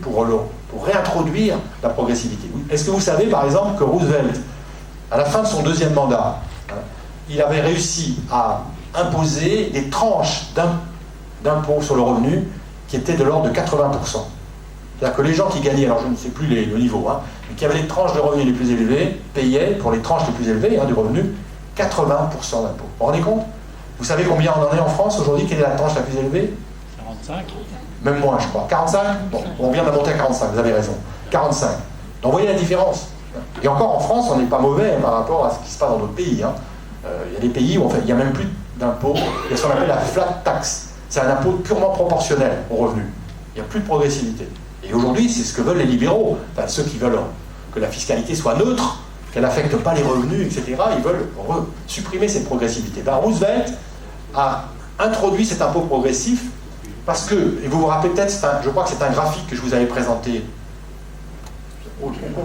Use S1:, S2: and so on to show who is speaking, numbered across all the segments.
S1: revenus pour réintroduire la progressivité. Est-ce que vous savez, par exemple, que Roosevelt, à la fin de son deuxième mandat, il avait réussi à imposer des tranches d'impôts sur le revenu qui étaient de l'ordre de 80%. C'est-à-dire que les gens qui gagnaient, alors je ne sais plus le niveau, mais qui avaient les tranches de revenus les plus élevées, payaient, pour les tranches les plus élevées du revenu, 80% d'impôts. Vous vous rendez compte? Vous savez combien on en est en France aujourd'hui? Quelle est la tranche la plus élevée?
S2: 45.
S1: Même moins, je crois. 45? Bon, on vient de monter à 45, vous avez raison. 45. Donc vous voyez la différence. Et encore en France, on n'est pas mauvais par rapport à ce qui se passe dans d'autres pays. Il y a des pays où il n'y a même plus d'impôts. Il y a ce qu'on appelle la flat tax. C'est un impôt purement proportionnel au revenu. Il n'y a plus de progressivité. Et aujourd'hui, c'est ce que veulent les libéraux. Enfin, ceux qui veulent que la fiscalité soit neutre, qu'elle n'affecte pas les revenus, etc. Ils veulent supprimer cette progressivité. Roosevelt a introduit cet impôt progressif parce que, et vous vous rappelez peut-être, je crois que c'est un graphique que je vous avais présenté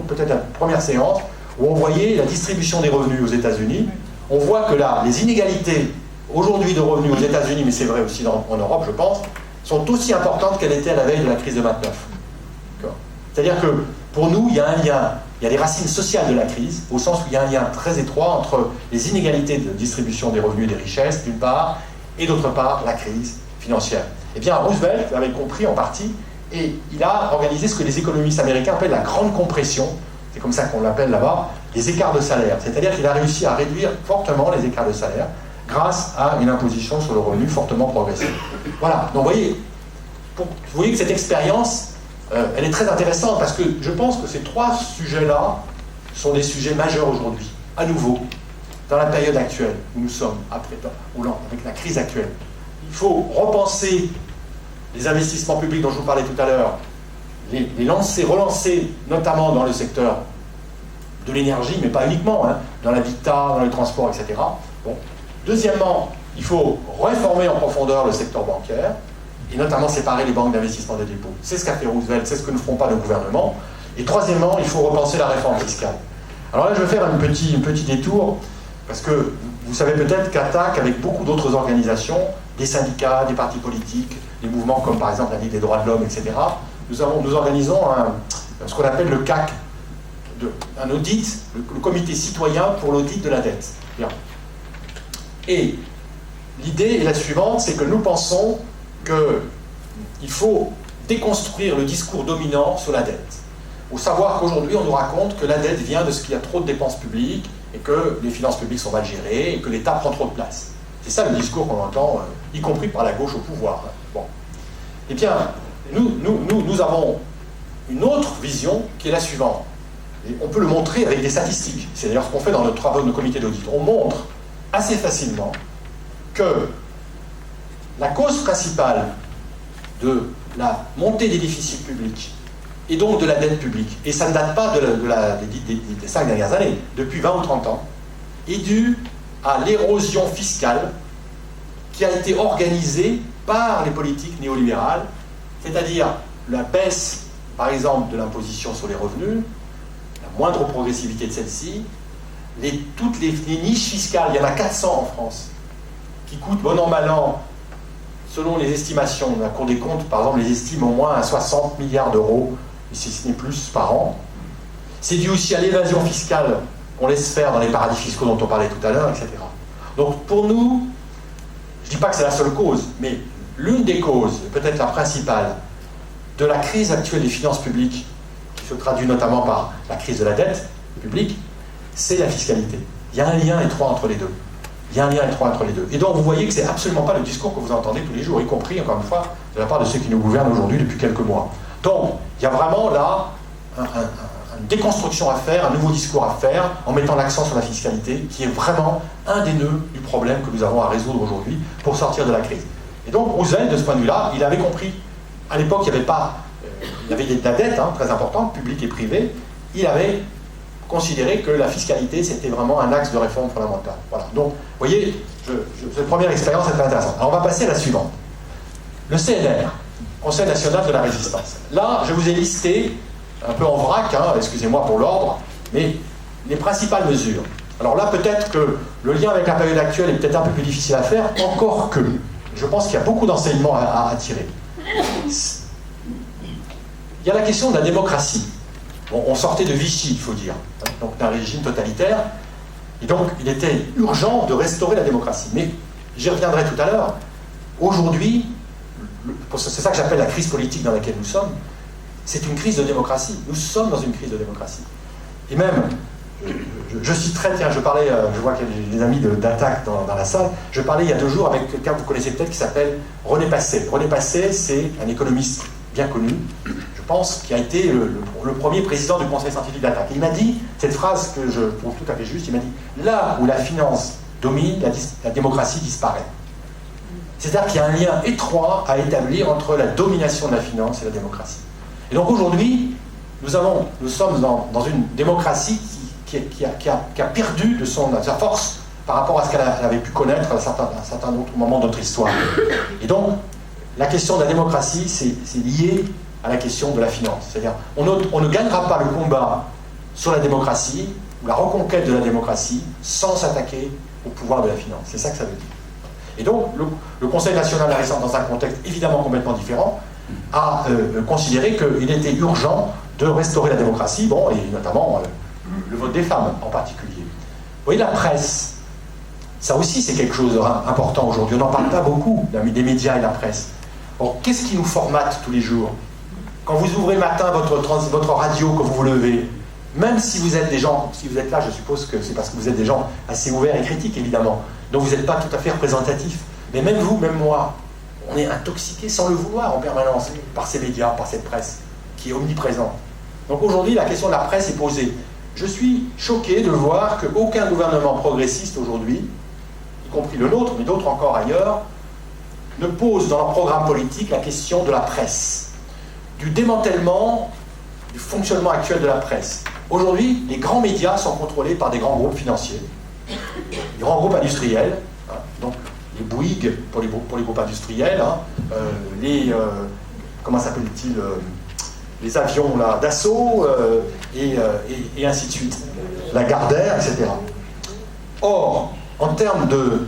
S1: peut-être la première séance, où on voyait la distribution des revenus aux États-Unis. On voit que là, les inégalités aujourd'hui de revenus aux États-Unis, mais c'est vrai aussi en Europe, je pense, sont aussi importantes qu'elles étaient à la veille de la crise de 29. C'est-à-dire que pour nous, il y a un lien, il y a des racines sociales de la crise, au sens où il y a un lien très étroit entre les inégalités de distribution des revenus et des richesses, d'une part, et d'autre part, la crise financière. Eh bien, Roosevelt avait compris en partie, et il a organisé ce que les économistes américains appellent la grande compression, c'est comme ça qu'on l'appelle là-bas, les écarts de salaire. C'est-à-dire qu'il a réussi à réduire fortement les écarts de salaire grâce à une imposition sur le revenu fortement progressive. Voilà, donc vous voyez que cette expérience, elle est très intéressante parce que je pense que ces trois sujets-là sont des sujets majeurs aujourd'hui, à nouveau, dans la période actuelle où nous sommes, avec la crise actuelle. Il faut repenser les investissements publics dont je vous parlais tout à l'heure, les relancer notamment dans le secteur de l'énergie, mais pas uniquement, dans l'habitat, dans les transports, etc. Bon. Deuxièmement, il faut réformer en profondeur le secteur bancaire, et notamment séparer les banques d'investissement et de dépôt. C'est ce qu'a fait Roosevelt, c'est ce que ne feront pas le gouvernement. Et troisièmement, il faut repenser la réforme fiscale. Alors là, je vais faire un petit détour, parce que vous savez peut-être qu'ATTAC, avec beaucoup d'autres organisations, des syndicats, des partis politiques, des mouvements comme par exemple la Ligue des droits de l'homme, etc., nous organisons ce qu'on appelle le CAC, un audit, le comité citoyen pour l'audit de la dette. Bien. Et l'idée est la suivante, c'est que nous pensons qu'il faut déconstruire le discours dominant sur la dette. Au savoir qu'aujourd'hui, on nous raconte que la dette vient de ce qu'il y a trop de dépenses publiques et que les finances publiques sont mal gérées et que l'État prend trop de place. C'est ça le discours qu'on entend, y compris par la gauche au pouvoir. Bon. Eh bien, nous avons une autre vision qui est la suivante. Et on peut le montrer avec des statistiques. C'est d'ailleurs ce qu'on fait dans notre travail de comité d'audit. On montre assez facilement que la cause principale de la montée des déficits publics et donc de la dette publique, et ça ne date pas des 5 dernières années, depuis 20 ou 30 ans, est due à l'érosion fiscale qui a été organisée par les politiques néolibérales, c'est-à-dire la baisse, par exemple, de l'imposition sur les revenus, la moindre progressivité de celle-ci, toutes les niches fiscales, il y en a 400 en France, qui coûtent bon an mal an, selon les estimations, la Cour des comptes, par exemple, les estime au moins à 60 milliards d'euros, si ce n'est plus, par an. C'est dû aussi à l'évasion fiscale qu'on laisse faire dans les paradis fiscaux dont on parlait tout à l'heure, etc. Donc pour nous, je ne dis pas que c'est la seule cause, mais l'une des causes, peut-être la principale, de la crise actuelle des finances publiques, qui se traduit notamment par la crise de la dette publique, c'est la fiscalité. Il y a un lien étroit entre les deux. Il y a un lien étroit entre les deux. Et donc vous voyez que c'est absolument pas le discours que vous entendez tous les jours, y compris, encore une fois, de la part de ceux qui nous gouvernent aujourd'hui depuis quelques mois. Donc, il y a vraiment là une déconstruction à faire, un nouveau discours à faire, en mettant l'accent sur la fiscalité, qui est vraiment un des nœuds du problème que nous avons à résoudre aujourd'hui pour sortir de la crise. Et donc, Roosevelt, de ce point de vue-là, il avait compris. À l'époque, il y avait de la dette très importante, publique et privée. Il avait considéré que la fiscalité, c'était vraiment un axe de réforme fondamentale. Voilà. Donc, vous voyez, cette première expérience est très intéressante. Alors, on va passer à la suivante. Le CNR, Conseil national de la résistance. Là, je vous ai listé, un peu en vrac, excusez-moi pour l'ordre, mais les principales mesures. Alors là, peut-être que le lien avec la période actuelle est peut-être un peu plus difficile à faire, encore que je pense qu'il y a beaucoup d'enseignements à tirer. Il Il y a la question de la démocratie. Bon, on sortait de Vichy, il faut dire, donc d'un régime totalitaire, et donc il était urgent de restaurer la démocratie. Mais j'y reviendrai tout à l'heure. Aujourd'hui, c'est ça que j'appelle la crise politique dans laquelle nous sommes, c'est une crise de démocratie. Nous sommes dans une crise de démocratie. Et même, je citerai, tiens, je parlais, je vois qu'il y a des amis d'Attaque dans la salle, je parlais il y a 2 jours avec quelqu'un que vous connaissez peut-être qui s'appelle René Passet. René Passet, c'est un économiste bien connu, je pense, qui a été le premier président du conseil scientifique d'Attaque. Il m'a dit, cette phrase que je trouve tout à fait juste, il m'a dit, là où la finance domine, la démocratie disparaît. C'est-à-dire qu'il y a un lien étroit à établir entre la domination de la finance et la démocratie. Et donc aujourd'hui, nous sommes dans une démocratie qui a perdu de sa force par rapport à ce qu'elle avait pu connaître à un certain autre moment de notre histoire. Et donc, la question de la démocratie, c'est lié à la question de la finance. C'est-à-dire, on ne gagnera pas le combat sur la démocratie, ou la reconquête de la démocratie, sans s'attaquer au pouvoir de la finance. C'est ça que ça veut dire. Et donc, le Conseil national, dans un contexte évidemment complètement différent, a considéré qu'il était urgent de restaurer la démocratie, bon, et notamment le vote des femmes en particulier. Vous voyez, la presse, ça aussi c'est quelque chose d'important aujourd'hui. On n'en parle pas beaucoup, des médias et la presse. Or, qu'est-ce qui nous formate tous les jours? Quand vous ouvrez le matin votre radio, que vous vous levez, même si vous êtes des gens, si vous êtes là, je suppose que c'est parce que vous êtes des gens assez ouverts et critiques, évidemment, donc vous n'êtes pas tout à fait représentatifs. Mais même vous, même moi, on est intoxiqué sans le vouloir en permanence par ces médias, par cette presse qui est omniprésente. Donc aujourd'hui, la question de la presse est posée. Je suis choqué de voir qu'aucun gouvernement progressiste aujourd'hui, y compris le nôtre, mais d'autres encore ailleurs, ne pose dans leur programme politique la question de la presse, du démantèlement du fonctionnement actuel de la presse. Aujourd'hui, les grands médias sont contrôlés par des grands groupes financiers, des grands groupes industriels, hein, donc les Bouygues pour les groupes industriels, hein, comment s'appelle-t-il, les avions d'assaut, et ainsi de suite, la Gardère, etc. Or, en termes de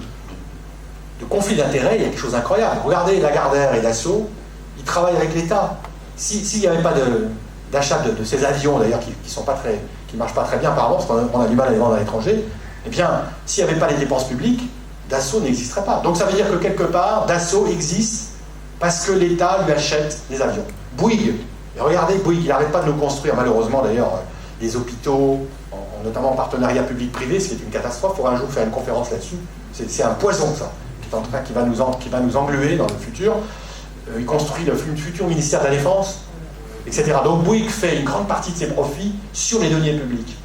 S1: conflit d'intérêts, il y a quelque chose d'incroyable. Regardez la Gardère et l'assaut, ils travaillent avec l'État. S'il n'y avait pas d'achat de ces avions, d'ailleurs, qui ne marchent pas très bien apparemment, parce qu'on a du mal à les vendre à l'étranger, eh bien, s'il n'y avait pas les dépenses publiques, Dassault n'existerait pas. Donc ça veut dire que quelque part, Dassault existe parce que l'État lui achète des avions. Bouygues, et regardez Bouygues, il n'arrête pas de nous construire, malheureusement d'ailleurs, des hôpitaux, notamment en partenariat public-privé, ce qui est une catastrophe. Il faudra un jour faire une conférence là-dessus. C'est un poison, ça, qui va nous engluer dans le futur. Il construit le futur ministère de la Défense, etc. Donc Bouygues fait une grande partie de ses profits sur les deniers publics.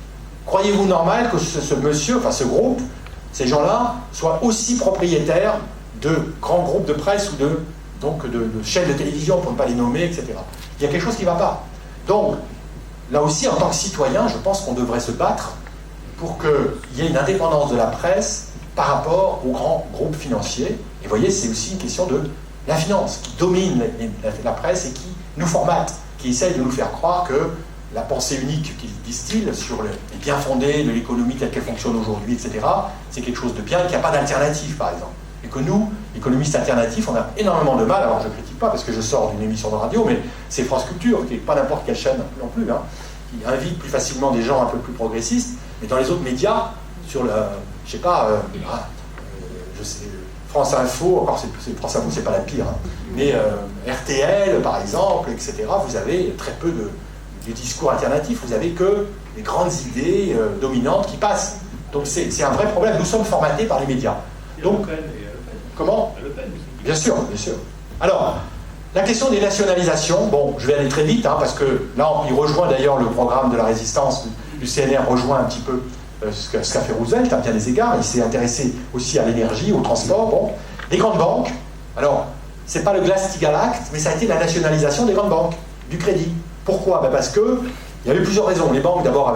S1: Croyez-vous normal que ce monsieur, enfin ce groupe, ces gens-là, soient aussi propriétaires de grands groupes de presse ou de chaînes de télévision, pour ne pas les nommer, etc. Il y a quelque chose qui ne va pas. Donc, là aussi, en tant que citoyen, je pense qu'on devrait se battre pour qu'il y ait une indépendance de la presse par rapport aux grands groupes financiers. Et vous voyez, c'est aussi une question de la finance qui domine la presse et qui nous formate, qui essaye de nous faire croire que la pensée unique qu'il distille sur les bien fondés de l'économie telle qu'elle fonctionne aujourd'hui, etc., c'est quelque chose de bien et qu'il n'y a pas d'alternative, par exemple. Et que nous, économistes alternatifs, on a énormément de mal, alors je ne critique pas parce que je sors d'une émission de radio, mais c'est France Culture, qui n'est pas n'importe quelle chaîne non plus, hein, qui invite plus facilement des gens un peu plus progressistes, mais dans les autres médias, sur je sais pas, je sais, France Info, encore France Info, c'est pas la pire, hein, mais RTL, par exemple, etc., vous avez très peu de discours alternatifs, vous avez que les grandes idées dominantes qui passent. Donc c'est un vrai problème, nous sommes formatés par les médias. Donc, comment ? Bien sûr, bien sûr. Alors, la question des nationalisations, bon, je vais aller très vite, hein, parce que là, il rejoint d'ailleurs le programme de la résistance du CNR, rejoint un petit peu ce qu'a fait Roosevelt, à bien des égards. Il s'est intéressé aussi à l'énergie, au transport. Bon. Les grandes banques, alors, c'est pas le Glass-Steagall Act, mais ça a été la nationalisation des grandes banques, du crédit. Pourquoi ? Ben parce que il y avait plusieurs raisons. Les banques, d'abord,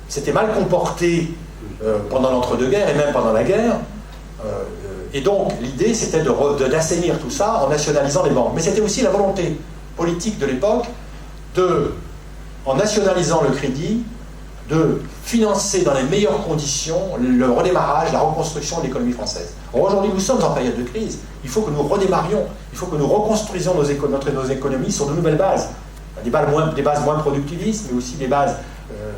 S1: s'étaient mal comportées pendant l'entre-deux-guerres et même pendant la guerre. Et donc, l'idée, c'était d'assainir tout ça en nationalisant les banques. Mais c'était aussi la volonté politique de l'époque en nationalisant le crédit, de financer dans les meilleures conditions le redémarrage, la reconstruction de l'économie française. Aujourd'hui, nous sommes en période de crise. Il faut que nous redémarrions, il faut que nous reconstruisions nos économies sur de nouvelles bases. Des bases moins productivistes, mais aussi des bases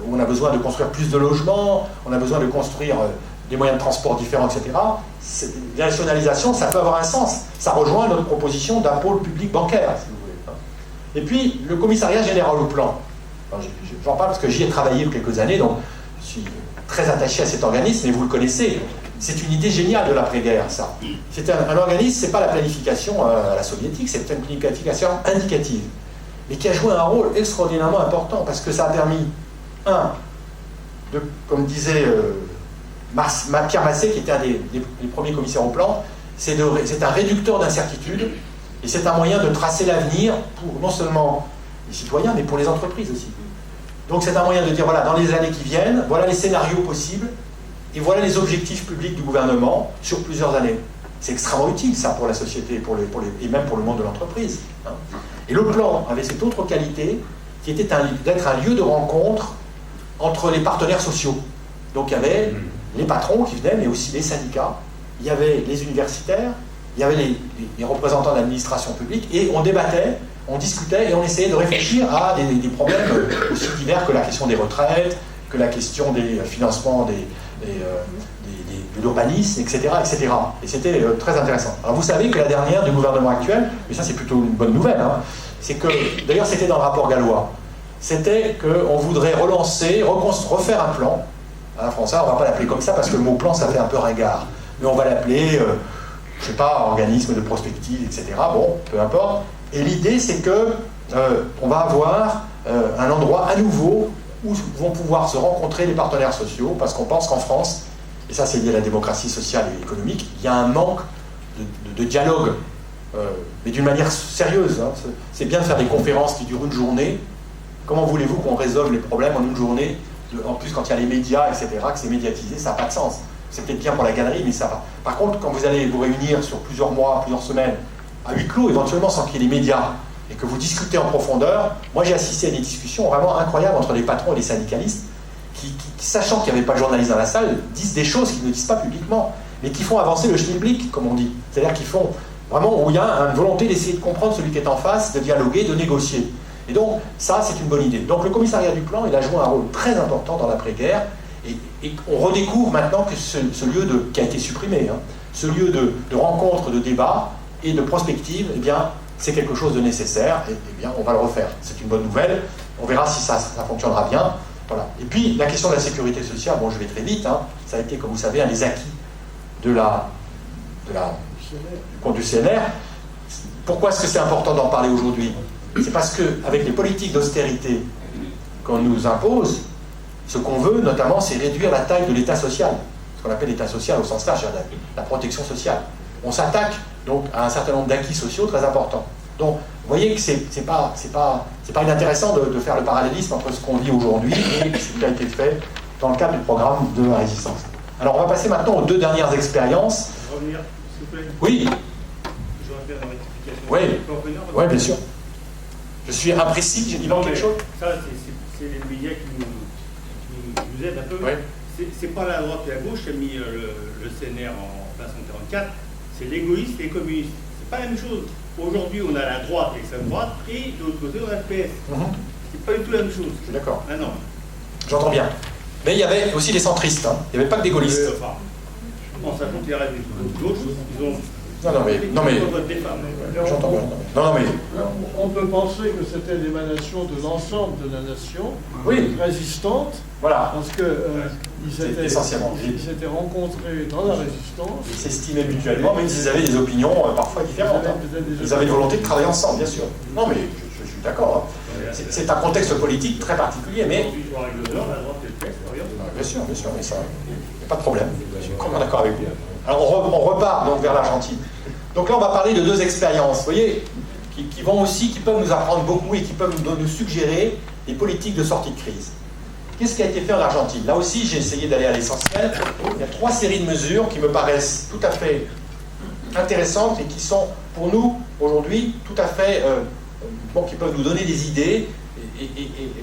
S1: où on a besoin de construire plus de logements, on a besoin de construire des moyens de transport différents, etc. La nationalisation, ça peut avoir un sens. Ça rejoint notre proposition d'un pôle public bancaire, si vous voulez. Et puis, le commissariat général au plan. J'en parle parce que j'y ai travaillé il y a quelques années, donc je suis très attaché à cet organisme, et vous le connaissez. C'est une idée géniale de l'après-guerre, ça. C'est un organisme, c'est pas la planification à la soviétique, c'est une planification indicative, mais qui a joué un rôle extraordinairement important, parce que ça a permis, comme disait Pierre Massé, qui était un des premiers commissaires au plan, c'est un réducteur d'incertitude, et c'est un moyen de tracer l'avenir pour non seulement les citoyens, mais pour les entreprises aussi. Donc c'est un moyen de dire, voilà, dans les années qui viennent, voilà les scénarios possibles, et voilà les objectifs publics du gouvernement sur plusieurs années. C'est extrêmement utile, ça, pour la société, et même pour le monde de l'entreprise. Et le plan avait cette autre qualité, qui était d'être un lieu de rencontre entre les partenaires sociaux. Donc il y avait les patrons qui venaient, mais aussi les syndicats, il y avait les universitaires, il y avait les représentants de l'administration publique, et on débattait, on discutait, et on essayait de réfléchir à des problèmes aussi divers que la question des retraites, que la question des financements de l'urbanisme, etc., etc. Et c'était très intéressant. Alors vous savez que la dernière du gouvernement actuel, mais ça c'est plutôt une bonne nouvelle, c'est que, d'ailleurs c'était dans le rapport Gallois, c'était qu'on voudrait refaire un plan. Français, on ne va pas l'appeler comme ça parce que le mot plan ça fait un peu ringard, mais on va l'appeler, je ne sais pas, organisme de prospective, etc. Bon, peu importe. Et l'idée c'est que on va avoir un endroit à nouveau où vont pouvoir se rencontrer les partenaires sociaux, parce qu'on pense qu'en France, et ça c'est lié à la démocratie sociale et économique, il y a un manque de dialogue, mais d'une manière sérieuse. C'est bien de faire des conférences qui durent une journée. Comment voulez-vous qu'on résolve les problèmes en une journée, en plus quand il y a les médias, etc., que c'est médiatisé, ça n'a pas de sens. C'est peut-être bien pour la galerie, mais ça va. Par contre, quand vous allez vous réunir sur plusieurs mois, plusieurs semaines, à huis clos, éventuellement sans qu'il y ait les médias, et que vous discutez en profondeur, moi j'ai assisté à des discussions vraiment incroyables entre les patrons et les syndicalistes, qui sachant qu'il n'y avait pas de journalistes dans la salle, disent des choses qu'ils ne disent pas publiquement, mais qui font avancer le schmilblick, comme on dit. C'est-à-dire qu'ils font vraiment, où il y a une volonté d'essayer de comprendre celui qui est en face, de dialoguer, de négocier. Et donc, ça, c'est une bonne idée. Donc, le commissariat du plan, il a joué un rôle très important dans l'après-guerre, et on redécouvre maintenant que ce lieu qui a été supprimé, ce lieu de rencontre, de débat et de prospective, eh bien, c'est quelque chose de nécessaire, et bien, on va le refaire. C'est une bonne nouvelle, on verra si ça fonctionnera bien. Voilà. Et puis, la question de la sécurité sociale, bon, je vais très vite, ça a été, comme vous savez, un des acquis du compte du CNR. Pourquoi est-ce que c'est important d'en parler aujourd'hui? C'est parce qu'avec les politiques d'austérité qu'on nous impose, ce qu'on veut, notamment, c'est réduire la taille de l'État social. Ce qu'on appelle l'État social au sens large, la protection sociale. On s'attaque donc à un certain nombre d'acquis sociaux très importants. Donc, vous voyez que c'est pas inintéressant de faire le parallélisme entre ce qu'on vit aujourd'hui et ce qui a été fait dans le cadre du programme de la résistance. Alors, on va passer maintenant aux deux dernières expériences.
S2: Je vais revenir, s'il vous plaît.
S1: Oui.
S2: Je vais faire une rectification.
S1: Oui. Oui, bien sûr. Je suis imprécis, j'ai dit quelque chose.
S2: Ça, c'est les médias qui nous aident un peu.
S1: Oui.
S2: C'est pas la droite et la gauche qui a mis le CNR en place en 1944, c'est l'égoïste et les communistes. C'est pas la même chose. Aujourd'hui, on a la droite et l'extrême droite, et de l'autre côté, on a le PS. C'est pas du tout la même chose.
S1: Je suis d'accord.
S2: Ah non.
S1: J'entends bien. Mais il y avait aussi des centristes, il n'y avait pas que des gaullistes.
S2: En sachant qu'il y a d'autres choses, ils ont.
S1: Non mais j'entends bien. Non mais
S3: on peut penser que c'était l'émanation de l'ensemble de la nation,
S1: oui,
S3: résistante,
S1: voilà,
S3: parce que ils s'étaient rencontrés dans la résistance.
S1: Ils s'estimaient mutuellement, même s'ils avaient des opinions parfois différentes. Ils avaient une volonté de travailler ensemble, bien sûr. Non mais je suis d'accord. C'est un contexte politique très particulier, mais bien sûr, mais ça, il n'y a pas de problème. Je suis complètement d'accord avec vous. Alors on repart donc vers l'Argentine. Donc là on va parler de deux expériences, vous voyez, qui peuvent nous apprendre beaucoup et qui peuvent nous suggérer des politiques de sortie de crise. Qu'est-ce qui a été fait en Argentine? Là aussi j'ai essayé d'aller à l'essentiel. Il y a 3 séries de mesures qui me paraissent tout à fait intéressantes et qui sont pour nous aujourd'hui tout à fait qui peuvent nous donner des idées et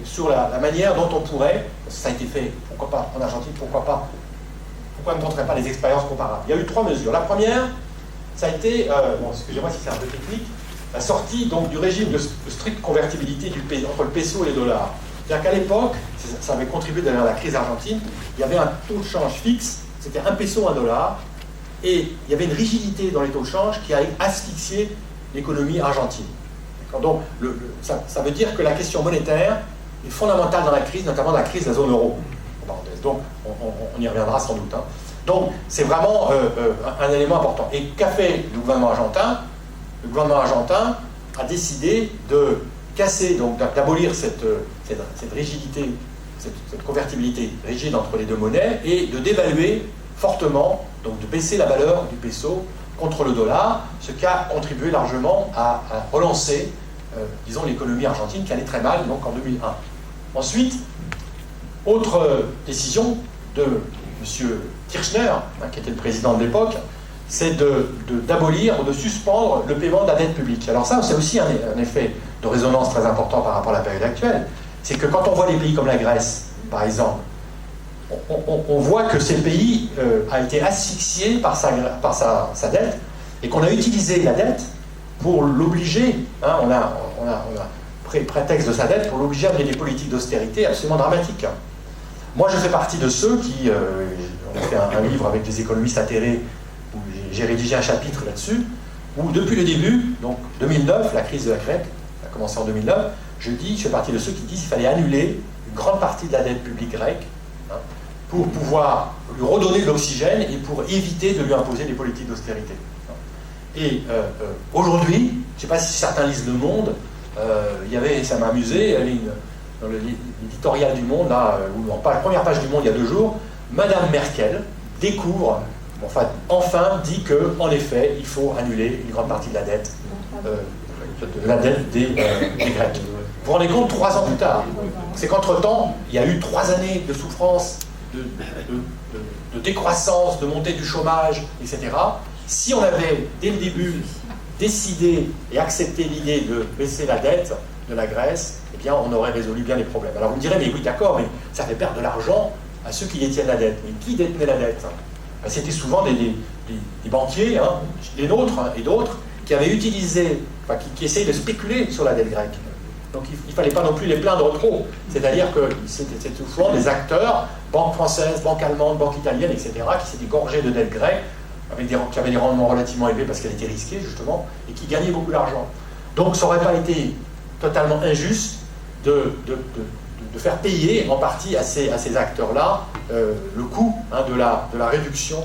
S1: sur la manière dont on pourrait, ça a été fait, pourquoi pas en Argentine, pourquoi ne tenterait pas les expériences comparables. Il y a eu 3 mesures. La première, ça a été, bon, excusez-moi si c'est un peu technique, la sortie donc, du régime de stricte convertibilité entre le peso et les dollars. C'est-à-dire qu'à l'époque, ça avait contribué d'ailleurs à la crise argentine, il y avait un taux de change fixe, c'était 1 peso, 1 dollar, et il y avait une rigidité dans les taux de change qui a asphyxié l'économie argentine. Donc, ça veut dire que la question monétaire est fondamentale dans la crise, notamment dans la crise de la zone euro. Donc, on y reviendra sans doute. Hein. Donc, c'est vraiment un élément important. Et qu'a fait le gouvernement argentin? Le gouvernement argentin a décidé de casser, donc d'abolir cette rigidité, cette convertibilité rigide entre les deux monnaies et de dévaluer fortement, donc de baisser la valeur du peso contre le dollar, ce qui a contribué largement à relancer, disons, l'économie argentine qui allait très mal, donc en 2001. Ensuite, autre décision de M. Kirchner, qui était le président de l'époque, c'est d'abolir ou de suspendre le paiement de la dette publique. Alors ça, c'est aussi un effet de résonance très important par rapport à la période actuelle. C'est que quand on voit des pays comme la Grèce, par exemple, on voit que ce pays a été asphyxié par sa dette et qu'on a utilisé la dette pour l'obliger, hein, on a prétexte de sa dette pour l'obliger à mener des politiques d'austérité absolument dramatiques. Moi, je fais partie de ceux qui, on a fait un livre avec des économistes atterrés où j'ai rédigé un chapitre là-dessus, où depuis le début, donc 2009, la crise de la Grèce a commencé en 2009, je fais partie de ceux qui disent qu'il fallait annuler une grande partie de la dette publique grecque, hein, pour pouvoir lui redonner de l'oxygène et pour éviter de lui imposer des politiques d'austérité. Et aujourd'hui, je ne sais pas si certains lisent Le Monde, ça m'a amusé, dans l'éditorial du Monde, là, ou en première page du Monde il y a 2 jours, Madame Merkel découvre, enfin dit qu'en effet, il faut annuler une grande partie de la dette des Grecs. Vous vous rendez compte, 3 ans plus tard, c'est qu'entre-temps, il y a eu 3 années de souffrance, de décroissance, de montée du chômage, etc. Si on avait, dès le début, décidé et accepté l'idée de baisser la dette de la Grèce, eh bien, on aurait résolu bien les problèmes. Alors vous me direz, mais oui, d'accord, mais ça fait perdre de l'argent à ceux qui détiennent la dette. Mais qui détenait la dette? C'était souvent des banquiers, hein, les nôtres et d'autres, qui avaient utilisé, qui essayaient de spéculer sur la dette grecque. Donc il ne fallait pas non plus les plaindre trop. C'est-à-dire que c'était souvent des acteurs, banques françaises, banques allemandes, banques italiennes, etc., qui s'étaient gorgés de dettes grecques, qui avaient des rendements relativement élevés parce qu'elles étaient risquées, justement, et qui gagnaient beaucoup d'argent. Donc ça n'aurait pas été totalement injuste de faire payer en partie à ces acteurs-là le coût, hein, de la réduction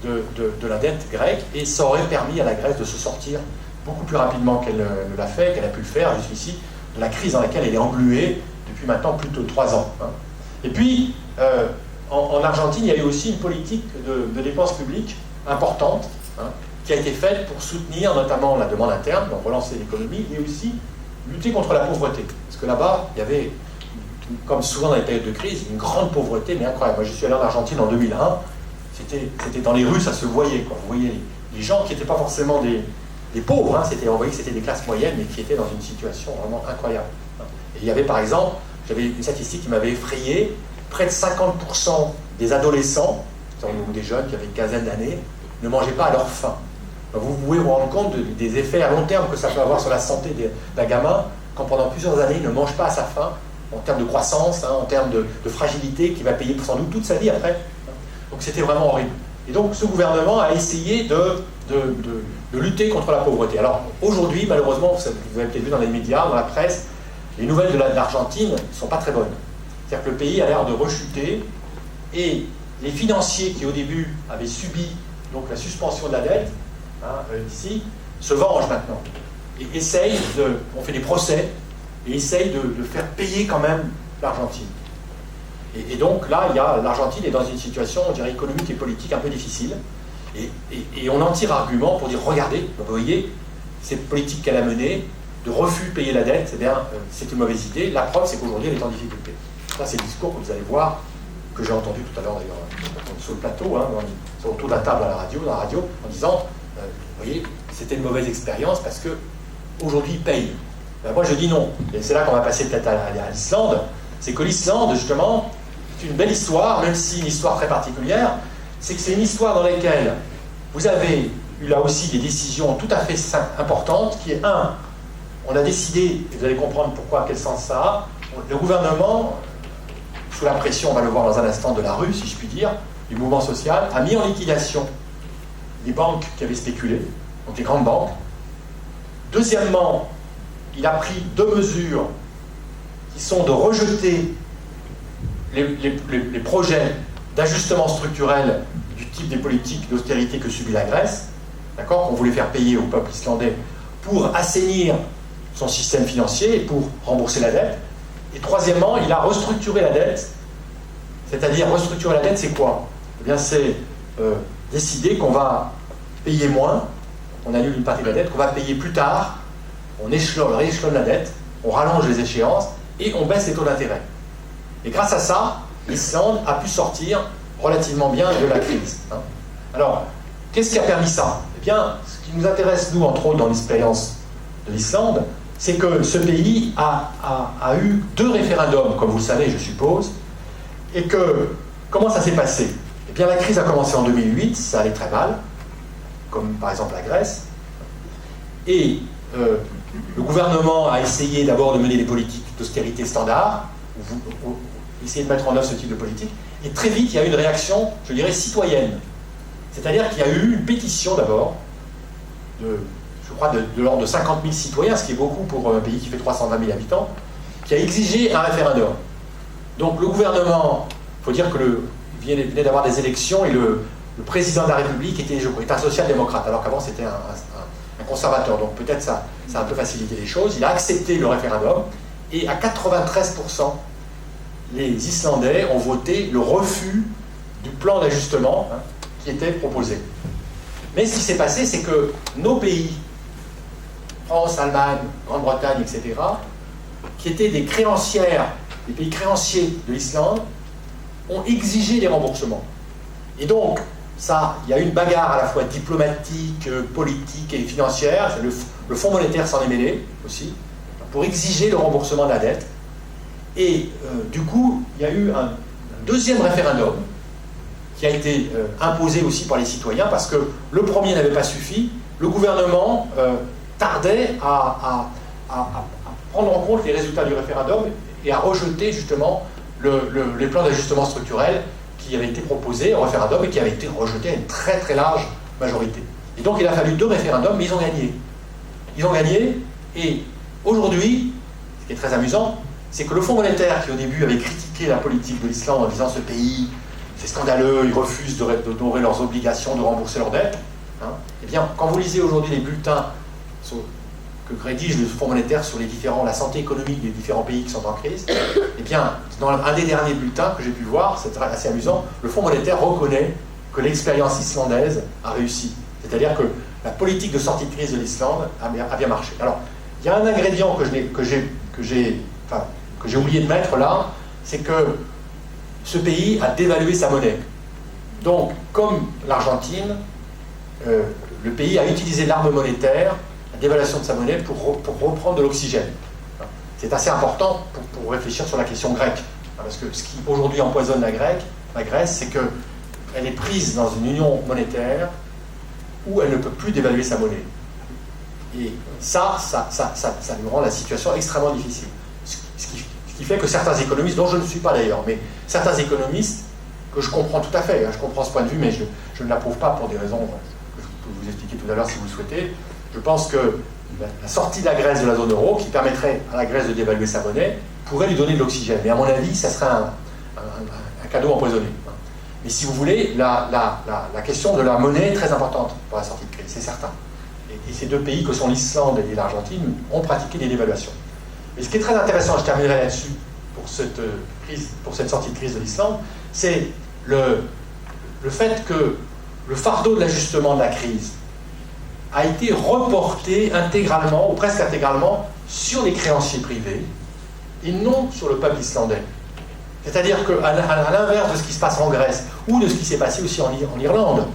S1: de la dette grecque, et ça aurait permis à la Grèce de se sortir beaucoup plus rapidement qu'elle ne l'a fait, qu'elle a pu le faire jusqu'ici, de la crise dans laquelle elle est engluée depuis maintenant plus de 3 ans. Hein. Et puis, en Argentine, il y a eu aussi une politique de dépenses publiques importante, hein, qui a été faite pour soutenir notamment la demande interne, donc relancer l'économie, et aussi lutter contre la pauvreté. Parce que là-bas, il y avait, comme souvent dans les périodes de crise, une grande pauvreté, mais incroyable. Moi, je suis allé en Argentine en 2001, c'était dans les rues, ça se voyait, quoi. Vous voyez les gens qui n'étaient pas forcément des pauvres, hein, on voyait que c'était des classes moyennes, mais qui étaient dans une situation vraiment incroyable. Et il y avait par exemple, j'avais une statistique qui m'avait effrayé, près de 50% des adolescents, ou des jeunes qui avaient une quinzaine d'années, ne mangeaient pas à leur faim. Donc vous pouvez vous rendre compte des effets à long terme que ça peut avoir sur la santé d'un gamin, quand pendant plusieurs années il ne mange pas à sa faim, en termes de croissance, hein, en termes de fragilité, qu'il va payer sans doute toute sa vie après. Donc c'était vraiment horrible. Et donc ce gouvernement a essayé de lutter contre la pauvreté. Alors aujourd'hui, malheureusement, vous avez peut-être vu dans les médias, dans la presse, les nouvelles de l'Argentine ne sont pas très bonnes. C'est-à-dire que le pays a l'air de rechuter, et les financiers qui au début avaient subi donc la suspension de la dette, hein, ici, se vengent maintenant. Et on fait des procès, et essayent de faire payer quand même l'Argentine. Et donc là, l'Argentine est dans une situation, on dirait, économique et politique un peu difficile. Et on en tire argument pour dire, regardez, vous voyez, cette politique qu'elle a menée, de refus de payer la dette, eh bien, c'est une mauvaise idée. La preuve, c'est qu'aujourd'hui, elle est en difficulté. Ça, c'est le discours que vous allez voir, que j'ai entendu tout à l'heure d'ailleurs, sur le plateau, hein, autour de la table dans la radio, en disant, vous voyez, c'était une mauvaise expérience parce qu'aujourd'hui, ils payent. Ben moi je dis non. Et c'est là qu'on va passer peut-être à l'Islande. C'est que l'Islande, justement, c'est une belle histoire, même si une histoire très particulière. C'est que c'est une histoire dans laquelle vous avez eu là aussi des décisions tout à fait importantes, qui est on a décidé, et vous allez comprendre pourquoi, quel sens ça a, le gouvernement, sous la pression, on va le voir dans un instant, de la rue, si je puis dire, du mouvement social, a mis en liquidation les banques qui avaient spéculé, donc les grandes banques. Deuxièmement, il a pris 2 mesures qui sont de rejeter les projets d'ajustement structurel du type des politiques d'austérité que subit la Grèce, d'accord, qu'on voulait faire payer au peuple islandais pour assainir son système financier et pour rembourser la dette. Et troisièmement, il a restructuré la dette. C'est-à-dire, restructurer la dette, c'est quoi? Eh bien, c'est décider qu'on va payer moins, on annule une partie de la dette, qu'on va payer plus tard, on rééchelonne la dette, on rallonge les échéances et on baisse les taux d'intérêt. Et grâce à ça, l'Islande a pu sortir relativement bien de la crise. Alors, qu'est-ce qui a permis ça? Eh bien, ce qui nous intéresse, nous, entre autres, dans l'expérience de l'Islande, c'est que ce pays a eu 2 référendums, comme vous le savez, je suppose, et que, comment ça s'est passé? Eh bien, la crise a commencé en 2008, ça allait très mal, comme par exemple la Grèce, et le gouvernement a essayé d'abord de mener des politiques d'austérité standard, essayer de mettre en œuvre ce type de politique, et très vite, il y a eu une réaction, je dirais, citoyenne. C'est-à-dire qu'il y a eu une pétition d'abord, je crois de l'ordre de 50 000 citoyens, ce qui est beaucoup pour un pays qui fait 320 000 habitants, qui a exigé un référendum. Donc le gouvernement, il faut dire que il venait d'avoir des élections et le président de la République était un social-démocrate, alors qu'avant c'était un conservateur. Donc peut-être ça a un peu facilité les choses. Il a accepté le référendum et à 93%, les Islandais ont voté le refus du plan d'ajustement qui était proposé. Mais ce qui s'est passé, c'est que nos pays, France, Allemagne, Grande-Bretagne, etc., qui étaient des pays créanciers de l'Islande, ont exigé des remboursements. Et donc, il y a eu une bagarre à la fois diplomatique, politique et financière. Le Fonds monétaire s'en est mêlé aussi, pour exiger le remboursement de la dette. Et du coup, il y a eu un deuxième référendum qui a été imposé aussi par les citoyens, parce que le premier n'avait pas suffi. Le gouvernement tardait à prendre en compte les résultats du référendum et à rejeter justement les plans d'ajustement structurel qui avaient été proposés au référendum et qui avaient été rejetés à une très très large majorité. Et donc il a fallu 2 référendums, mais ils ont gagné. Ils ont gagné, et aujourd'hui, ce qui est très amusant, c'est que le Fonds monétaire, qui au début avait critiqué la politique de l'Islande en disant ce pays, c'est scandaleux, ils refusent d'honorer leurs obligations, de rembourser leurs dettes, eh bien, quand vous lisez aujourd'hui les bulletins que rédige le Fonds monétaire sur la santé économique des différents pays qui sont en crise, eh bien, dans un des derniers bulletins que j'ai pu voir, c'est assez amusant, le Fonds monétaire reconnaît que l'expérience islandaise a réussi. C'est-à-dire que la politique de sortie de crise de l'Islande a bien marché. Alors, il y a un ingrédient que j'ai oublié de mettre là, c'est que ce pays a dévalué sa monnaie. Donc, comme l'Argentine, le pays a utilisé l'arme monétaire, la dévaluation de sa monnaie, pour reprendre de l'oxygène. C'est assez important pour réfléchir sur la question grecque. Parce que ce qui aujourd'hui empoisonne la Grèce, c'est qu'elle est prise dans une union monétaire où elle ne peut plus dévaluer sa monnaie. Et ça nous rend la situation extrêmement difficile. Ce qui fait que certains économistes, dont je ne suis pas d'ailleurs, mais certains économistes, que je comprends tout à fait, je comprends ce point de vue, mais je ne l'approuve pas pour des raisons que je peux vous expliquer tout à l'heure si vous le souhaitez. Je pense que la sortie de la Grèce de la zone euro, qui permettrait à la Grèce de dévaluer sa monnaie, pourrait lui donner de l'oxygène. Mais à mon avis, ça serait un cadeau empoisonné. Mais si vous voulez, la question de la monnaie est très importante pour la sortie de crise, c'est certain. Et ces 2 pays que sont l'Islande et l'Argentine ont pratiqué des dévaluations. Mais ce qui est très intéressant, je terminerai là-dessus pour cette sortie de crise de l'Islande, c'est le fait que le fardeau de l'ajustement de la crise a été reporté intégralement, ou presque intégralement, sur les créanciers privés et non sur le peuple islandais. C'est-à-dire qu'à l'inverse de ce qui se passe en Grèce, ou de ce qui s'est passé aussi en Irlande,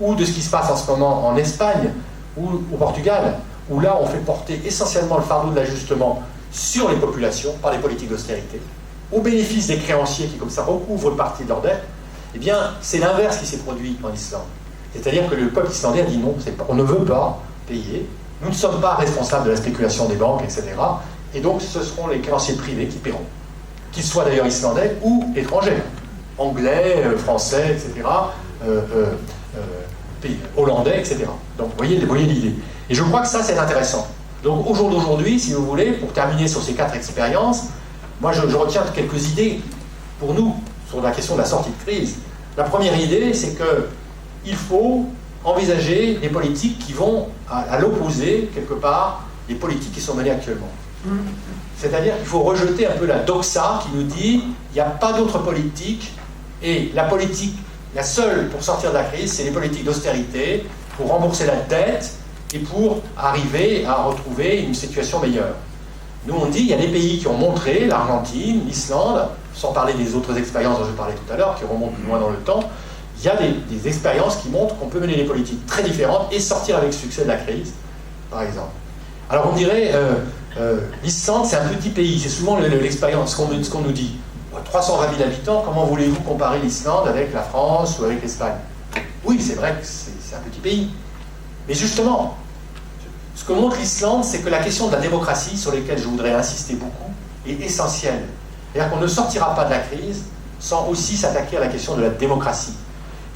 S1: ou de ce qui se passe en ce moment en Espagne, ou au Portugal, où là on fait porter essentiellement le fardeau de l'ajustement sur les populations par les politiques d'austérité, au bénéfice des créanciers qui comme ça recouvrent une partie de leur dette, eh bien c'est l'inverse qui s'est produit en Islande. C'est-à-dire que le peuple islandais a dit non, on ne veut pas payer, nous ne sommes pas responsables de la spéculation des banques, etc. Et donc ce seront les créanciers privés qui paieront, qu'ils soient d'ailleurs islandais ou étrangers, anglais, français, etc., hollandais, etc. Donc vous voyez l'idée. Et je crois que ça c'est intéressant. Donc au jour d'aujourd'hui, si vous voulez, pour terminer sur ces 4 expériences, moi je retiens quelques idées pour nous sur la question de la sortie de crise. La première idée, c'est qu'il faut envisager des politiques qui vont à l'opposé, quelque part, des politiques qui sont menées actuellement. C'est-à-dire qu'il faut rejeter un peu la doxa qui nous dit il n'y a pas d'autre politique, et la politique, la seule pour sortir de la crise, c'est les politiques d'austérité, pour rembourser la dette et pour arriver à retrouver une situation meilleure. Nous on dit il y a des pays qui ont montré, l'Argentine, l'Islande, sans parler des autres expériences dont je parlais tout à l'heure, qui remontent plus loin dans le temps, il y a des expériences qui montrent qu'on peut mener des politiques très différentes et sortir avec succès de la crise, par exemple. Alors on dirait, l'Islande c'est un petit pays, c'est souvent l'expérience, ce qu'on nous dit. 320 000 habitants, comment voulez-vous comparer l'Islande avec la France ou avec l'Espagne? Oui, c'est vrai que c'est un petit pays. Mais justement, ce que montre l'Islande, c'est que la question de la démocratie, sur laquelle je voudrais insister beaucoup, est essentielle. C'est-à-dire qu'on ne sortira pas de la crise sans aussi s'attaquer à la question de la démocratie.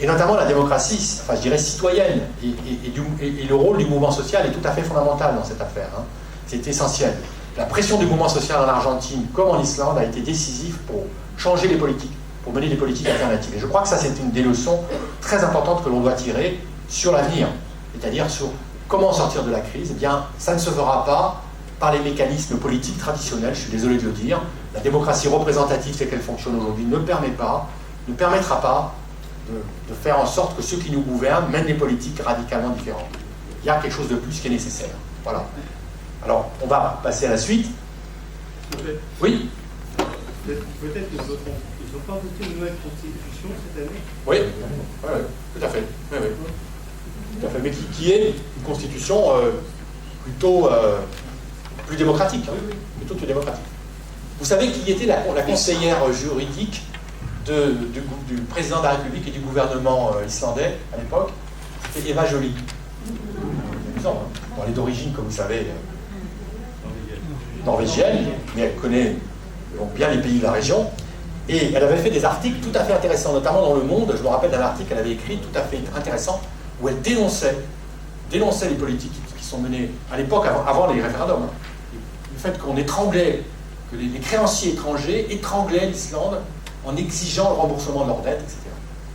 S1: Et notamment la démocratie, enfin je dirais citoyenne, et le rôle du mouvement social est tout à fait fondamental dans cette affaire. Hein. C'est essentiel. La pression du mouvement social en Argentine, comme en Islande, a été décisive pour changer les politiques, pour mener des politiques alternatives. Et je crois que ça, c'est une des leçons très importantes que l'on doit tirer sur l'avenir, c'est-à-dire sur comment sortir de la crise. Eh bien, ça ne se fera pas par les mécanismes politiques traditionnels, je suis désolé de le dire. La démocratie représentative, telle qu'elle fonctionne aujourd'hui, ne permettra pas de faire en sorte que ceux qui nous gouvernent mènent des politiques radicalement différentes. Il y a quelque chose de plus qui est nécessaire. Voilà. Alors, on va passer à la suite. Oui.
S2: Peut-être qu'ils ne sont pas votés une nouvelle constitution cette année.
S1: Oui, tout à fait. Oui. Tout à fait. Mais qui est une constitution plutôt plus démocratique. Hein. Plutôt plus démocratique. Vous savez qui était la conseillère juridique du président de la République et du gouvernement islandais à l'époque? C'était Eva Joly. Bon, elle est d'origine, comme vous savez, norvégienne, mais elle connaît donc bien les pays de la région. Et elle avait fait des articles tout à fait intéressants, notamment dans Le Monde. Je me rappelle d'un article qu'elle avait écrit tout à fait intéressant, où elle dénonçait les politiques qui sont menées à l'époque, avant les référendums. Le fait qu'on étranglait, que les créanciers étrangers étranglaient l'Islande en exigeant le remboursement de leurs dettes, etc.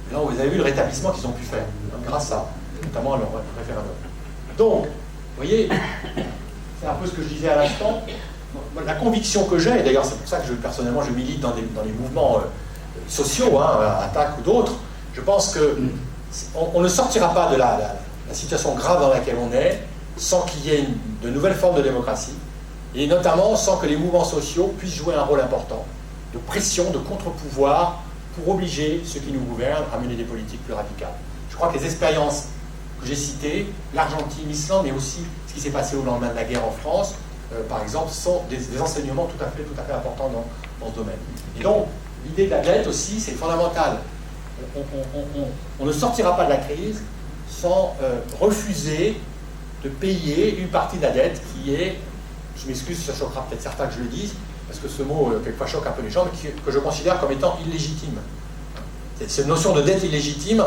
S1: Et là, vous avez vu le rétablissement qu'ils ont pu faire, grâce à, notamment à leur référendum. Donc, vous voyez, c'est un peu ce que je disais à l'instant. La conviction que j'ai, et d'ailleurs c'est pour ça que personnellement je milite dans les mouvements sociaux, attaques ou d'autres, je pense qu'on ne sortira pas de la situation grave dans laquelle on est sans qu'il y ait de nouvelles formes de démocratie, et notamment sans que les mouvements sociaux puissent jouer un rôle important de pression, de contre-pouvoir pour obliger ceux qui nous gouvernent à mener des politiques plus radicales. Je crois que les expériences que j'ai citées, l'Argentine, l'Islande, mais aussi ce qui s'est passé au lendemain de la guerre en France, par exemple, sont des enseignements tout à fait importants dans ce domaine. Et donc, l'idée de la dette aussi, c'est fondamental. On ne sortira pas de la crise sans refuser de payer une partie de la dette qui est, je m'excuse, ça choquera peut-être certains que je le dise, parce que ce mot, quelquefois, choque un peu les gens, mais que je considère comme étant illégitime. Cette notion de dette illégitime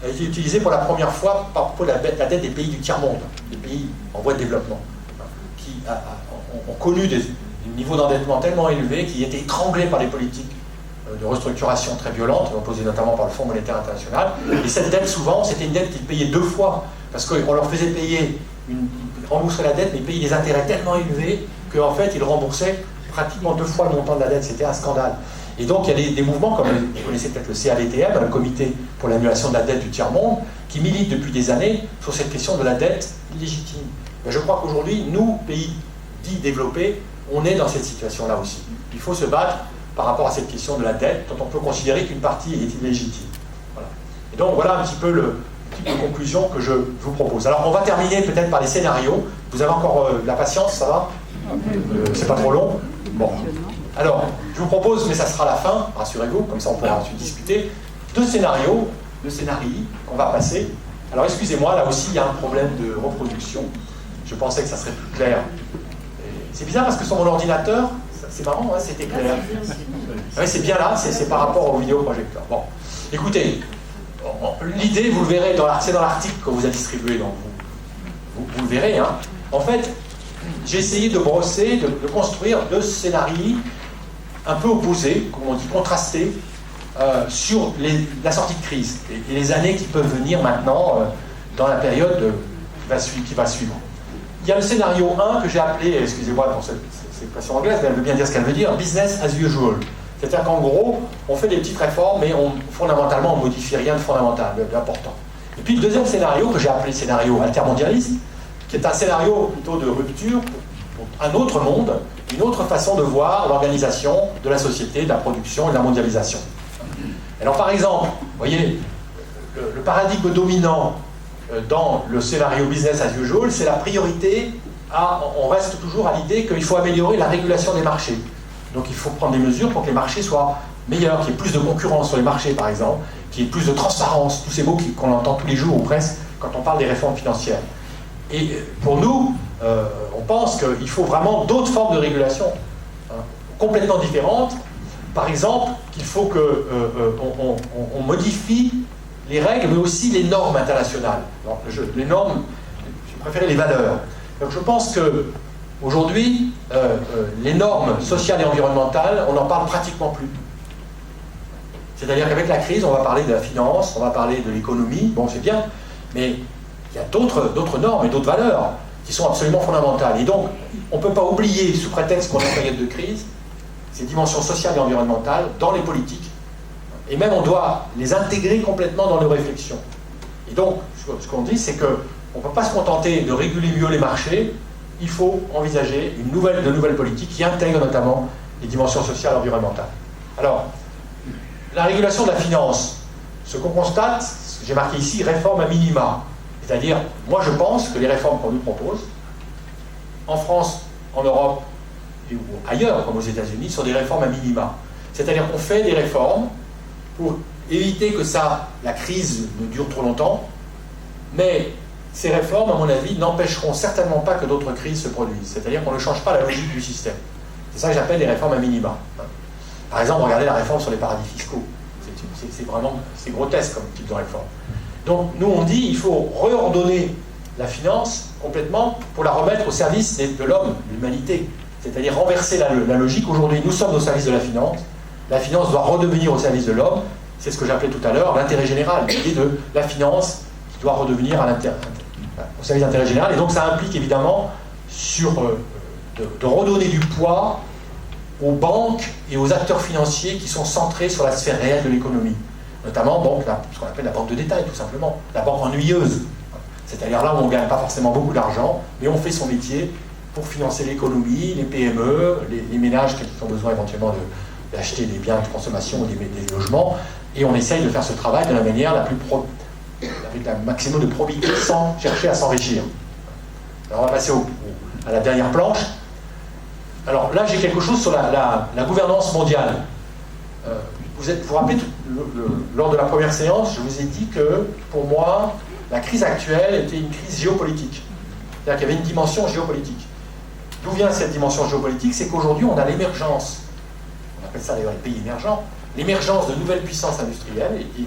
S1: a été utilisée pour la première fois pour la dette des pays du tiers-monde, des pays en voie de développement, qui ont connu des niveaux d'endettement tellement élevés qu'ils étaient étranglés par les politiques de restructuration très violentes, imposées notamment par le Fonds monétaire international. Et cette dette, souvent, c'était une dette qu'ils payaient 2 fois, parce qu'on leur faisait payer, ils remboursaient la dette, mais ils payaient des intérêts tellement élevés qu'en fait, ils remboursaient pratiquement 2 fois le montant de la dette. C'était un scandale. Et donc, il y a des mouvements, comme vous connaissez peut-être le CADTM, le Comité pour l'annulation de la dette du tiers-monde, qui militent depuis des années sur cette question de la dette illégitime. Mais je crois qu'aujourd'hui, nous, pays dits développés, on est dans cette situation-là aussi. Il faut se battre par rapport à cette question de la dette, dont on peut considérer qu'une partie est illégitime. Voilà. Et donc, voilà un petit peu type de conclusion que je vous propose. Alors, on va terminer peut-être par les scénarios. Vous avez encore de la patience, ça va? C'est pas trop long? Bon. Alors, je vous propose, mais ça sera la fin, rassurez-vous, comme ça on pourra ensuite discuter, 2 scénarios, 2 scénarii qu'on va passer. Alors, excusez-moi, là aussi, il y a un problème de reproduction. Je pensais que ça serait plus clair. C'est bizarre parce que sur mon ordinateur, c'est marrant, hein, c'était clair. Oui, c'est bien là, c'est par rapport au vidéoprojecteur. Bon, écoutez, l'idée, vous le verrez, c'est dans l'article que vous a distribué, donc vous le verrez. Hein. En fait, j'ai essayé de brosser, de construire 2 scénarios un peu opposés, comme on dit, contrastés, sur la sortie de crise et les années qui peuvent venir maintenant dans la période qui va suivre. Il y a le scénario 1 que j'ai appelé, excusez-moi pour cette expression anglaise, mais elle veut bien dire ce qu'elle veut dire, business as usual. C'est-à-dire qu'en gros, on fait des petites réformes, mais fondamentalement, on ne modifie rien de fondamental, d'important. Et puis le deuxième scénario, que j'ai appelé scénario altermondialiste, qui est un scénario plutôt de rupture pour un autre monde, une autre façon de voir l'organisation de la société, de la production et de la mondialisation. Alors par exemple, vous voyez, le paradigme dominant dans le scénario business as usual, c'est la priorité on reste toujours à l'idée qu'il faut améliorer la régulation des marchés. Donc il faut prendre des mesures pour que les marchés soient meilleurs, qu'il y ait plus de concurrence sur les marchés par exemple, qu'il y ait plus de transparence, tous ces mots qu'on entend tous les jours ou presque quand on parle des réformes financières. Et pour nous, on pense qu'il faut vraiment d'autres formes de régulation, hein, complètement différentes. Par exemple, qu'il faut qu'on modifie les règles, mais aussi les normes internationales. Alors, les normes, je préférais les valeurs. Donc je pense qu'aujourd'hui, les normes sociales et environnementales, on n'en parle pratiquement plus. C'est-à-dire qu'avec la crise, on va parler de la finance, on va parler de l'économie, bon c'est bien, mais il y a d'autres normes et d'autres valeurs qui sont absolument fondamentales. Et donc, on ne peut pas oublier, sous prétexte qu'on est en période de crise, ces dimensions sociales et environnementales dans les politiques. Et même on doit les intégrer complètement dans nos réflexions. Et donc, ce qu'on dit, c'est qu'on ne peut pas se contenter de réguler mieux les marchés, il faut envisager de nouvelles politiques qui intègrent notamment les dimensions sociales et environnementales. Alors, la régulation de la finance, ce qu'on constate, j'ai marqué ici, réforme à minima. C'est-à-dire, moi je pense que les réformes qu'on nous propose, en France, en Europe, ou ailleurs, comme aux États-Unis, sont des réformes à minima. C'est-à-dire qu'on fait des réformes pour éviter que la crise ne dure trop longtemps, mais ces réformes, à mon avis, n'empêcheront certainement pas que d'autres crises se produisent. C'est-à-dire qu'on ne change pas la logique du système. C'est ça que j'appelle les réformes à minima. Par exemple, regardez la réforme sur les paradis fiscaux. C'est grotesque comme type de réforme. Donc, nous, on dit qu'il faut réordonner la finance complètement pour la remettre au service de l'homme, de l'humanité. C'est-à-dire renverser la logique. Aujourd'hui, nous sommes au service de la finance. La finance doit redevenir au service de l'homme. C'est ce que j'appelais tout à l'heure l'intérêt général. L'idée de la finance qui doit redevenir au service de l'intérêt général. Et donc, ça implique évidemment de redonner du poids aux banques et aux acteurs financiers qui sont centrés sur la sphère réelle de l'économie. Notamment ce qu'on appelle la banque de détail, tout simplement. La banque ennuyeuse. C'est-à-dire là où on ne gagne pas forcément beaucoup d'argent, mais on fait son métier pour financer l'économie, les PME, les ménages qui ont besoin éventuellement d'acheter des biens de consommation ou des logements. Et on essaye de faire ce travail de la manière avec un maximum de probité sans chercher à s'enrichir. Alors on va passer à la dernière planche. Alors là, j'ai quelque chose sur la gouvernance mondiale. Vous vous rappelez, lors de la première séance, je vous ai dit que, pour moi, la crise actuelle était une crise géopolitique. C'est-à-dire qu'il y avait une dimension géopolitique. D'où vient cette dimension géopolitique? C'est qu'aujourd'hui, on a l'émergence, on appelle ça d'ailleurs les pays émergents, l'émergence de nouvelles puissances industrielles, et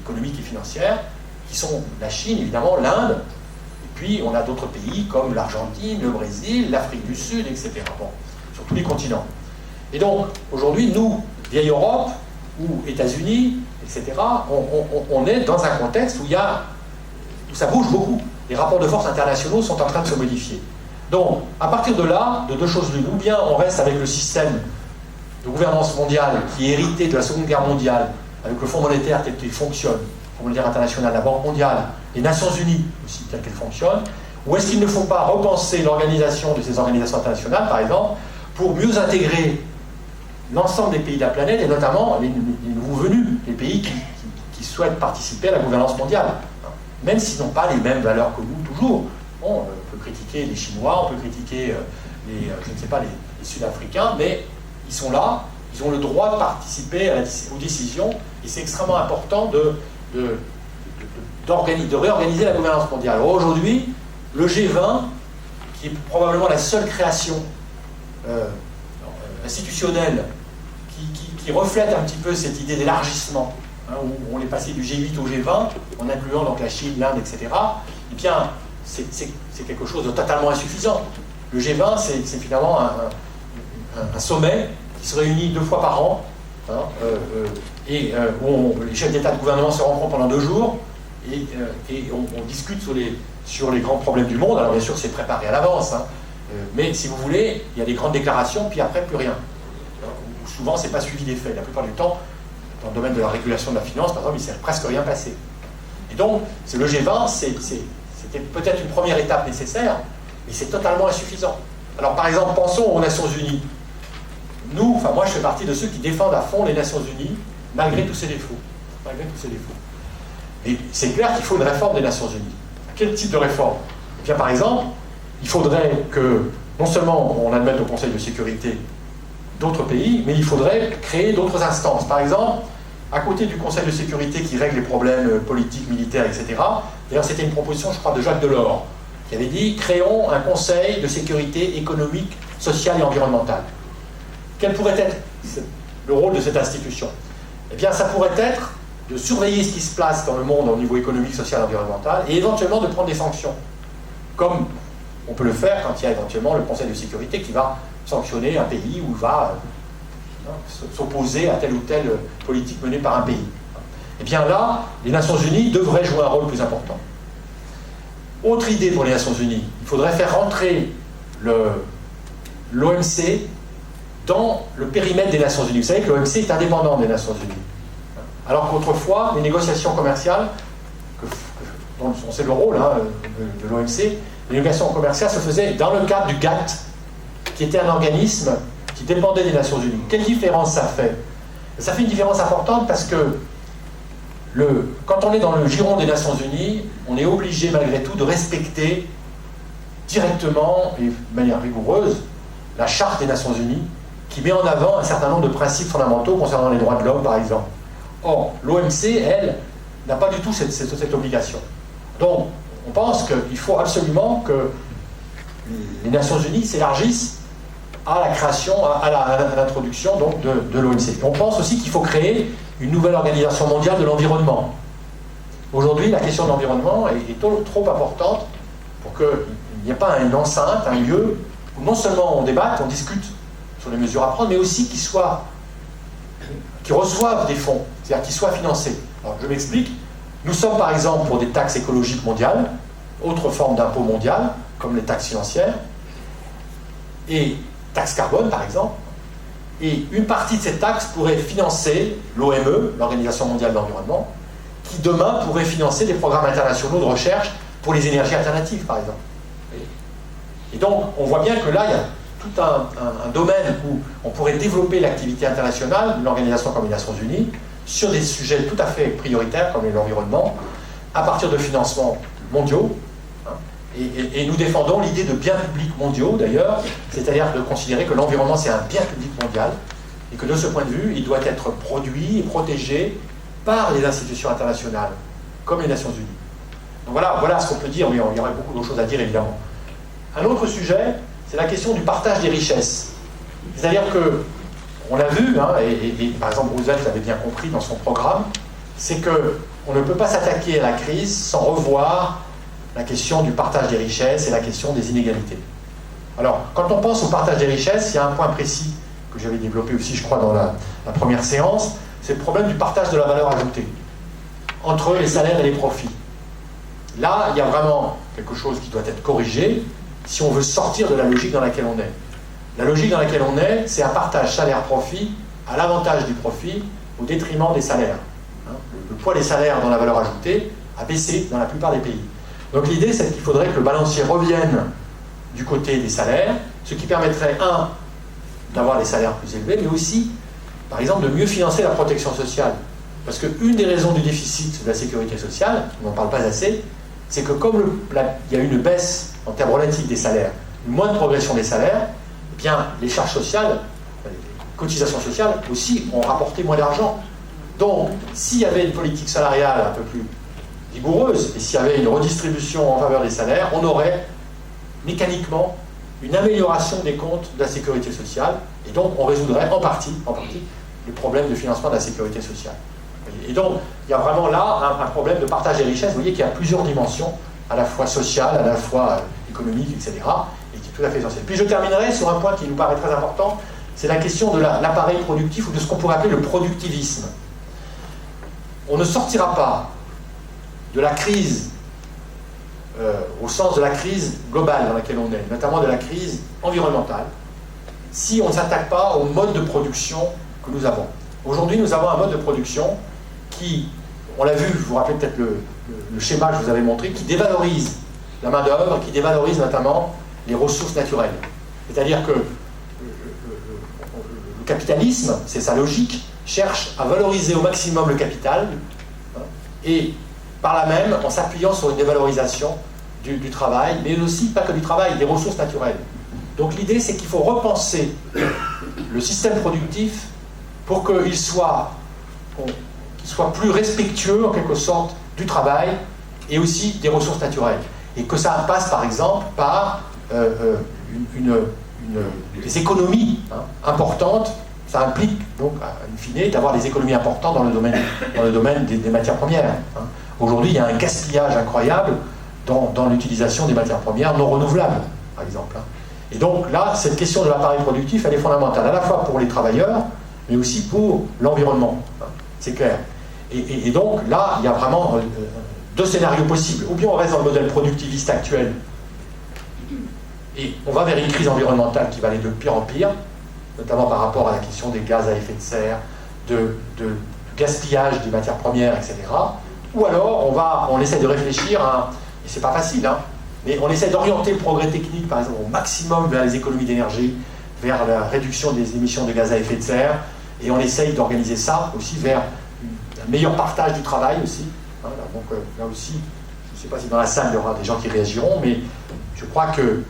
S1: économiques et financières, qui sont la Chine, évidemment, l'Inde, et puis on a d'autres pays comme l'Argentine, le Brésil, l'Afrique du Sud, etc. Bon, sur tous les continents. Et donc, aujourd'hui, nous, vieille Europe, ou États-Unis, etc., on est dans un contexte où ça bouge beaucoup. Les rapports de force internationaux sont en train de se modifier. Donc, à partir de là, de deux choses l'une, ou bien on reste avec le système de gouvernance mondiale qui est hérité de la Seconde Guerre mondiale, avec le Fonds monétaire tel qu'il fonctionne, le Fonds monétaire international, la Banque mondiale, les Nations Unies aussi telles qu'elles fonctionnent, ou est-ce qu'il ne faut pas repenser l'organisation de ces organisations internationales, par exemple, pour mieux intégrer l'ensemble des pays de la planète, et notamment les nouveaux venus, les pays qui souhaitent participer à la gouvernance mondiale. même s'ils n'ont pas les mêmes valeurs que nous, toujours. Bon, on peut critiquer les Chinois, on peut critiquer je ne sais pas, les Sud-Africains, mais ils sont là, ils ont le droit de participer aux décisions, et c'est extrêmement important de réorganiser la gouvernance mondiale. Alors aujourd'hui, le G20, qui est probablement la seule création institutionnelle qui reflète un petit peu cette idée d'élargissement, hein, où on est passé du G8 au G20, en incluant donc la Chine, l'Inde, etc., eh bien, c'est quelque chose de totalement insuffisant. Le G20, c'est finalement un sommet qui se réunit 2 fois par an, hein, où les chefs d'État et de gouvernement se rencontrent pendant 2 jours, et on discute sur les grands problèmes du monde. Alors bien sûr, c'est préparé à l'avance, hein, mais si vous voulez, il y a des grandes déclarations, puis après, plus rien. Souvent, ce n'est pas suivi des faits. La plupart du temps, dans le domaine de la régulation de la finance, par exemple, il ne s'est presque rien passé. Et donc, le G20, c'était peut-être une première étape nécessaire, mais c'est totalement insuffisant. Alors, par exemple, pensons aux Nations Unies. Moi, je fais partie de ceux qui défendent à fond les Nations Unies, malgré tous ses défauts. Et c'est clair qu'il faut une réforme des Nations Unies. Quel type de réforme? Eh bien, par exemple, il faudrait que, non seulement on admette au Conseil de sécurité d'autres pays, mais il faudrait créer d'autres instances. Par exemple, à côté du Conseil de sécurité qui règle les problèmes politiques, militaires, etc. D'ailleurs, c'était une proposition, je crois, de Jacques Delors, qui avait dit « Créons un Conseil de sécurité économique, sociale et environnementale ». Quel pourrait être le rôle de cette institution? Eh bien, ça pourrait être de surveiller ce qui se passe dans le monde au niveau économique, social et environnemental, et éventuellement de prendre des sanctions. Comme on peut le faire quand il y a éventuellement le Conseil de sécurité qui va sanctionner un pays ou va s'opposer à telle ou telle politique menée par un pays. Et bien là, les Nations Unies devraient jouer un rôle plus important. Autre idée pour les Nations Unies, il faudrait faire rentrer l'OMC dans le périmètre des Nations Unies. Vous savez que l'OMC est indépendant des Nations Unies. Alors qu'autrefois, les négociations commerciales, dont on sait le rôle de l'OMC, les négociations commerciales se faisaient dans le cadre du GATT, qui était un organisme qui dépendait des Nations Unies. Quelle différence ça fait? Ça fait une différence importante parce que quand on est dans le giron des Nations Unies, on est obligé malgré tout de respecter directement et de manière rigoureuse la Charte des Nations Unies qui met en avant un certain nombre de principes fondamentaux concernant les droits de l'homme, par exemple. Or, l'OMC, elle, n'a pas du tout cette obligation. Donc, on pense qu'il faut absolument que les Nations Unies s'élargissent à la création, à l'introduction donc de l'OMC. On pense aussi qu'il faut créer une nouvelle organisation mondiale de l'environnement. Aujourd'hui, la question de l'environnement est trop importante pour qu'il n'y ait pas une enceinte, un lieu où non seulement on débatte, on discute sur les mesures à prendre, mais aussi qui reçoivent des fonds, c'est-à-dire qu'ils soient financés. Alors, je m'explique. Nous sommes par exemple pour des taxes écologiques mondiales, autre forme d'impôt mondial, comme les taxes financières, et taxes carbone par exemple, et une partie de ces taxes pourrait financer l'OME, l'Organisation mondiale de l'environnement, qui demain pourrait financer des programmes internationaux de recherche pour les énergies alternatives par exemple. Et donc on voit bien que là il y a tout un domaine où on pourrait développer l'activité internationale d'une organisation comme les Nations Unies sur des sujets tout à fait prioritaires comme l'environnement, à partir de financements mondiaux. Et nous défendons l'idée de biens publics mondiaux d'ailleurs, c'est-à-dire de considérer que l'environnement c'est un bien public mondial et que de ce point de vue il doit être produit et protégé par les institutions internationales comme les Nations Unies. Donc voilà ce qu'on peut dire, mais il y aurait beaucoup d'autres choses à dire évidemment. Un autre sujet, c'est la question du partage des richesses. C'est-à-dire que, on l'a vu, et par exemple Roosevelt l'avait bien compris dans son programme, c'est qu'on ne peut pas s'attaquer à la crise sans revoir la question du partage des richesses et la question des inégalités. Alors, quand on pense au partage des richesses, il y a un point précis que j'avais développé aussi, je crois, dans la première séance, c'est le problème du partage de la valeur ajoutée entre les salaires et les profits. Là, il y a vraiment quelque chose qui doit être corrigé si on veut sortir de la logique dans laquelle on est. La logique dans laquelle on est, c'est un partage salaire-profit à l'avantage du profit au détriment des salaires. Le poids des salaires dans la valeur ajoutée a baissé dans la plupart des pays. Donc l'idée, c'est qu'il faudrait que le balancier revienne du côté des salaires, ce qui permettrait, d'avoir des salaires plus élevés, mais aussi, par exemple, de mieux financer la protection sociale. Parce qu'une des raisons du déficit de la sécurité sociale, on n'en parle pas assez, c'est que comme il y a une baisse en termes relatifs des salaires, une moindre progression des salaires, eh bien, les charges sociales, les cotisations sociales aussi ont rapporté moins d'argent. Donc, s'il y avait une politique salariale un peu plus rigoureuse, et s'il y avait une redistribution en faveur des salaires, on aurait mécaniquement une amélioration des comptes de la sécurité sociale, et donc on résoudrait en partie le problème de financement de la sécurité sociale. Et donc, il y a vraiment là un problème de partage des richesses. Vous voyez qu'il y a plusieurs dimensions, à la fois sociales, à la fois économiques, etc., et qui est tout à fait essentiel. Puis je terminerai sur un point qui nous paraît très important, c'est la question de l'appareil productif, ou de ce qu'on pourrait appeler le productivisme. On ne sortira pas de la crise, au sens de la crise globale dans laquelle on est, notamment de la crise environnementale, si on ne s'attaque pas au mode de production que nous avons. Aujourd'hui, nous avons un mode de production qui, on l'a vu, vous vous rappelez peut-être le schéma que je vous avais montré, qui dévalorise la main-d'œuvre, qui dévalorise notamment les ressources naturelles. C'est-à-dire que le capitalisme, c'est sa logique, cherche à valoriser au maximum le capital, et par là même en s'appuyant sur une dévalorisation du travail, mais aussi, pas que du travail, des ressources naturelles. Donc l'idée, c'est qu'il faut repenser le système productif pour qu'il soit plus respectueux, en quelque sorte, du travail et aussi des ressources naturelles. Et que ça passe, par exemple, par des économies importantes. Ça implique, donc, in fine, d'avoir des économies importantes dans le domaine des matières premières. Aujourd'hui, il y a un gaspillage incroyable dans l'utilisation des matières premières non renouvelables, par exemple. Et donc là, cette question de l'appareil productif, elle est fondamentale, à la fois pour les travailleurs, mais aussi pour l'environnement. C'est clair. Et donc là, il y a vraiment deux scénarios possibles. Ou bien on reste dans le modèle productiviste actuel, et on va vers une crise environnementale qui va aller de pire en pire, notamment par rapport à la question des gaz à effet de serre, de gaspillage des matières premières, etc. Ou alors on essaie de réfléchir et c'est pas facile, mais on essaie d'orienter le progrès technique, par exemple, au maximum vers les économies d'énergie, vers la réduction des émissions de gaz à effet de serre, et on essaye d'organiser ça aussi vers un meilleur partage du travail aussi. Donc là aussi, je ne sais pas si dans la salle il y aura des gens qui réagiront, mais je crois que